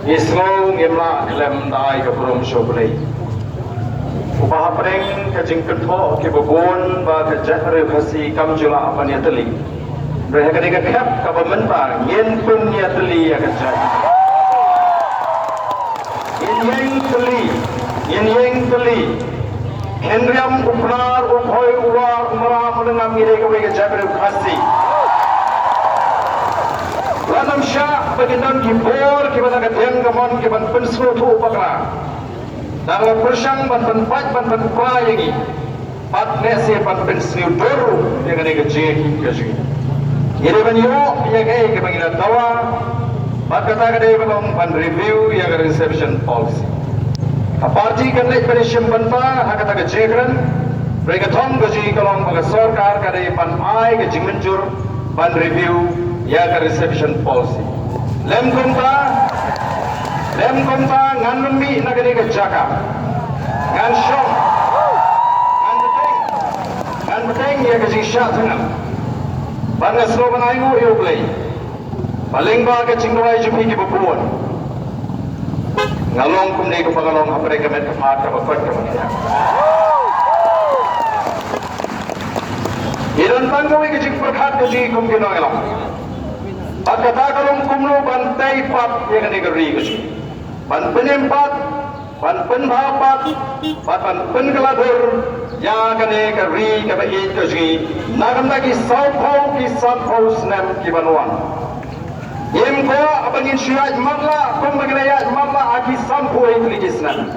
Islam ngemla dalam dai ke perum shoblei. Upah pereng ke jingkat ho ke babon ba ke jahre khasi kam jula apa ni teli. Mereka ni ke kap ke pementang yen pun ni teli ya ke jai. Yen yang teli. Hendriam upnar uphoi uwar umra menengam ngire ke jahre khasi. Lanam syah bagindan kibor kibana katiang gamon kiban pensru tu pakra. Dalam persang ban penpat ban penpa yagi. Pat nese ban pensru doru yang ada kejeki kejeki. Ini ban yo yang ke bangila tawa. Pat kata kade belum ban review yang reception policy. Parti kan lek penishim ban pa hakata kejekran. Mereka thong keji kalau baga sarkar kade ban ai ke jimenjur ban review ya ke reception policy. Lem komta ngan lumbi nagari ke jaka. Ngan syong. Ngan beteng ya ke jisya tengah. Bangga slogan ayu yo play. Paling ba ke cingwai jupi ke bapuan. Ngalong kum dei ko pangalong apa recommend ke mat ke bakot ke mana. Iran tanggawi ke jing perhat ke jing kum ke nongelong. Kata kalung kumlo bantai pat yang negeri keji. Ban penempat, ban penbapat, ban penggeladur yang negeri kebaik keji. Nagam lagi saupau ki saupau senam ki banuan. Yem ko abangin syuat magla, kum baginayat magla aki sampau itu senam.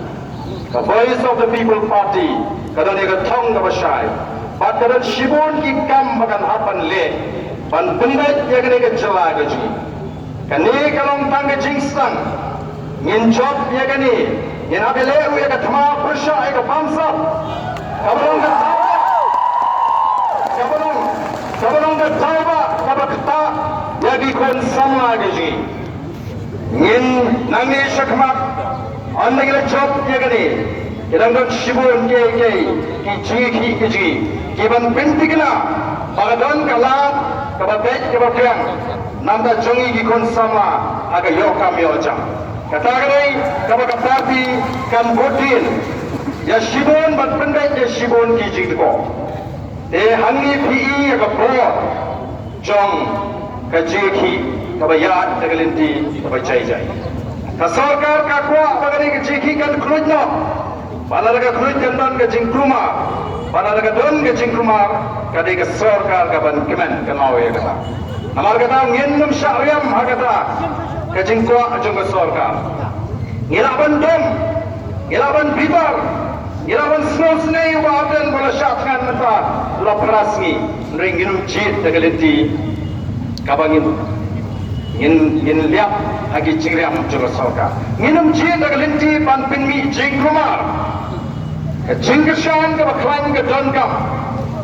The Voice of the People Party kada nega thong kabashai. Bat kada shibun ki kam bagan hapan le. Ban pendat ya kene ke jela gaji. Kene kalong tang ke jingsang. Ngin job ya kene. Ngin abele ya ke thama persha ya ke pamsa. Kabarong ke tawa. Kabarong ke tawa kabakta ya ki kon sama gaji. Ngin nangi shakmat. Anda kira job ya kene. Kedang dok shibun ke ki jiki gaji. Ki ban pentikna. Bagadon kalat kababet kabakang nanda jongi gi kon sama aga yoka mioja kata kali kabakapati kan botin ya shibon bat pendet ya shibon ki jingko te hangi pi aga pro jong kajeki kabayat tegelinti kabajai jai ka sarkar ka kwa bagani ki jeki kan krujno balaraga kruj kan ka jingkruma balaraga don ka jingkrumar kade ke sarkar ka ban kemen kenau ya kata amar kata ngenum syariam hakata ke jingkwa ajung ke sarkar ngilaban dom ngilaban bitar ngilaban snowsnei waden bola syatkan mata laprasngi ringinum jit tegelenti kabangin in liap hagi cingriam ajung ke sarkar nginum jit tegelenti ban pinmi jingkrumar ke jingkershan ke baklan ke donkam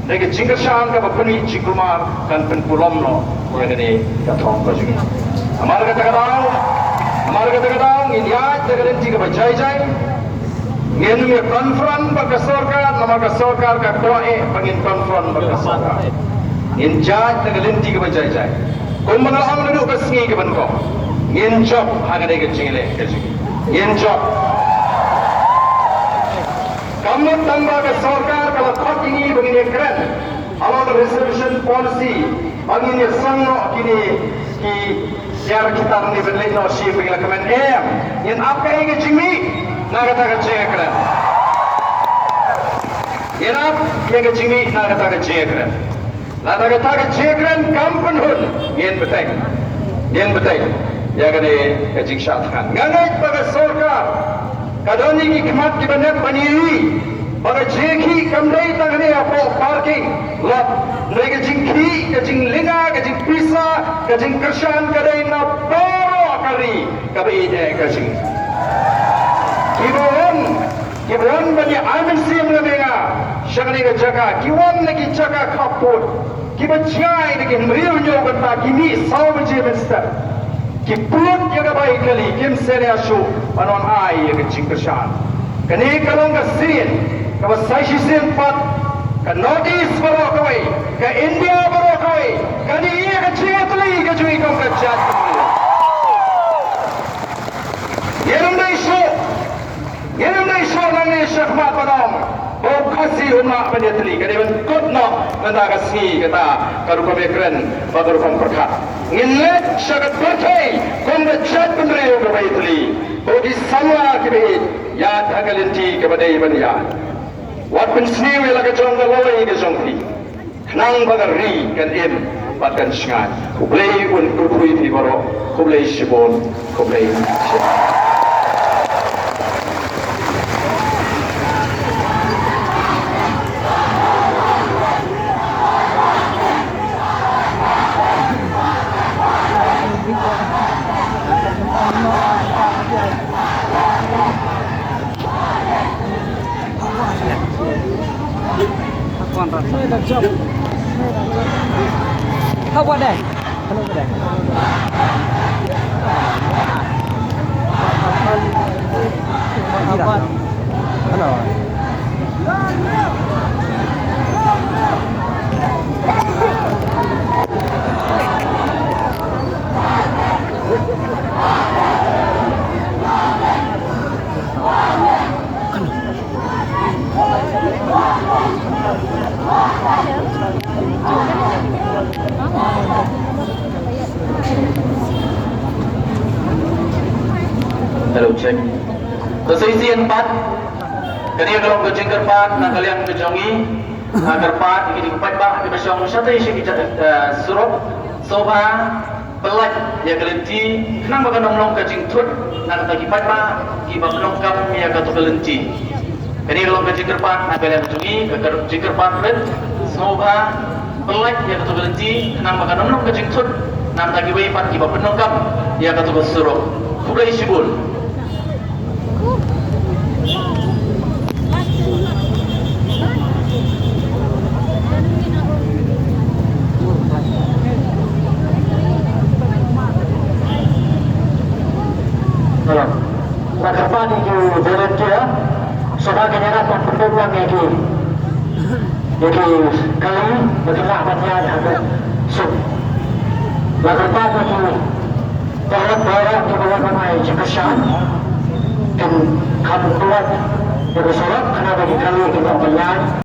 Lagi jingkershan ke bapuni jingkumar kan penpulom no yang ini katong baju. Amar kata kadang ini aja garanti ke bajai jai. Ngenu me konfront bagi sarkar, nama ke sarkar ke kuai pangin konfront bagi sarkar. In jaj garanti ke bajai jai. Kumbang am duduk kesengi ke benko. In job hagade ke jingile ke jing. In job. Kamu tambah ke sarkar kalau kot ini begini keren. Kalau reservation policy begini sangno kini ki siar kita ni berlai no si begini kemen yang apa yang cimi nak kata kecil keren. Yang apa yang cimi nak kata kecil keren. Nak kata kecil keren kampen hun yang betul. Ya kene kecil syatkan. Ngangai bagi sarkar. Kadang ini kemat di bandar Paniri, pada jeki kamdai tangani apa parking lot, mereka jingki, kajing linga, kajing pisa, kajing kershan kadai na boro kari kabai ide kajing. Kibuan bani amin sim lebenga, syangni kejaga, kiwan lagi jaga kaput, kibajai lagi meriu nyoban tak kimi saw menjemester. Kiput yang baik kali, kim seriasu, manuan ai yang jingkershan. Kini kalau nggak kalau saya sin pat, ke Northeast baru kawai, ke India baru kawai, kini ia ke Cetli ke Jui kau ke Cetli. Indonesia nang Syekh Mat Padang. Bau kasih umat penyetli. Kali bentuk nak kata kasih kata karu kami keren baru kami perkat. Ingat syarat berkai kombecat pendiri berbaitli. Bagi sama kibit ya tagalinti kepada iban ya. Wat pensni wela kejong galawai kejong pi. Nang bagari kan im patkan sengat. Kublai un kurui pi baro. Kublai sibon. Kublai sibon. How about that? Hello, there. Hello, check. Kesisian 4. Kini kalau ke jengker 4, nak kalian ke jongi. Agar 4, ini kepat bah, di masyarakat satu isi kita suruh soba pelat ya kelenti. Kenang bagan nomlong ke jengtut, nak kata kepat bah, kiba menongkap ya kata kelenti. Kini kalau ke jengker 4, nak kalian ke jongi. Ke jengker 4 pelat, soba pelat ya kata kelenti. Kenang bagan nomlong ke jengtut, nak kata kiba menongkap ya kata suruh. Kulai sibul. Nagkapan itu volunteer sebagai nyaratan pertemuan yaki kali bagaimana matnya ada sub nagkapan itu darat di bawah ramai cekasan dan kabut kuat yang bersorak karena bagi kali kita menyanyi